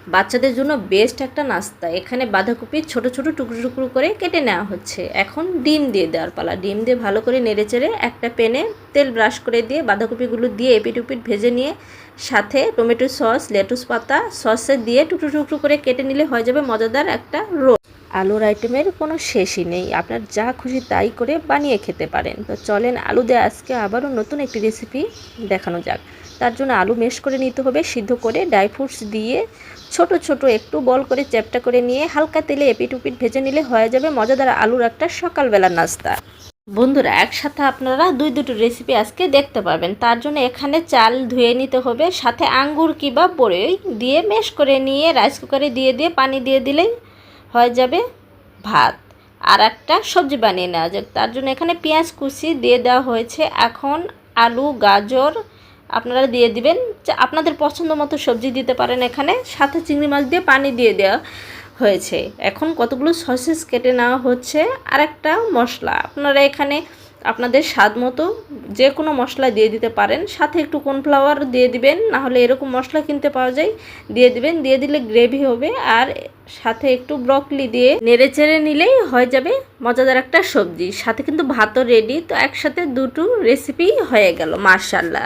বাচ্চাদের জন্য বেস্ট একটা নাস্তা। এখানে বাঁধাকপি ছোট ছোট টুকরো টুকরো করে কেটে নেওয়া হচ্ছে। এখন ডিম দিয়ে দেওয়ার পালা। ডিম দিয়ে ভালো করে নেড়েচেড়ে একটা প্যানে তেল ব্রাশ করে দিয়ে বাঁধাকপিগুলো দিয়ে এপিট উপিট ভেজে নিয়ে সাথে টমেটো সস, লেটুস পাতা সসে দিয়ে টুকরো টুকরো করে কেটে নিলে হয়ে যাবে মজাদার একটা রোল। আলুর আইটেমের কোনো শেষই নেই, আপনার যা খুশি তাই করে বানিয়ে খেতে পারেন। তো চলেন আলু দিয়ে আজকে আবারও নতুন একটি রেসিপি দেখানো যাক। তার জন্য আলু ম্যাশ করে নিতে হবে, সিদ্ধ করে ড্রাই ফ্রুটস দিয়ে ছোট ছোট একটু বল করে চ্যাপটা করে নিয়ে হালকা তেলে এপিট উপিট ভেজে নিলে হয়ে যাবে মজাদার আলুর একটা সকালবেলার নাস্তা। বন্ধুরা, একসাথে আপনারা দুটো রেসিপি আজকে দেখতে পাবেন। তার জন্য এখানে চাল ধুয়ে নিতে হবে, সাথে আঙ্গুর কিংবা বড়ই দিয়ে ম্যাশ করে নিয়ে রাইস কুকারে দিয়ে পানি দিয়ে দিলেই হয়ে যাবে ভাত। আর একটা সবজি বানিয়ে নেওয়া যাক। তার জন্য এখানে পেঁয়াজ কুচি দিয়ে দেওয়া হয়েছে। এখন আলু, গাজর আপনারা দিয়ে দিবেন, আপনাদের পছন্দ মতো সবজি দিতে পারেন। এখানে সাথে চিংড়ি মাছ দিয়ে পানি দিয়ে দেওয়া হয়েছে। এখন কতগুলো সসেস কেটে নেওয়া হচ্ছে। আর একটা মশলা আপনারা এখানে আপনাদের স্বাদ মতো যে কোনো মশলা দিয়ে দিতে পারেন। সাথে একটু কর্নফ্লাওয়ার দিয়ে দিবেন, না হলে এরকম মশলা কিনতে পাওয়া যায়, দিয়ে দিবেন। দিয়ে দিলে গ্রেভি হবে। আর সাথে একটু ব্রকলি দিয়ে নেড়ে চেড়ে নিলেই হয়ে যাবে মজাদার একটা সবজি। সাথে কিন্তু ভাতও রেডি। তো একসাথে দুটো রেসিপি হয়ে গেল, মাশাআল্লাহ।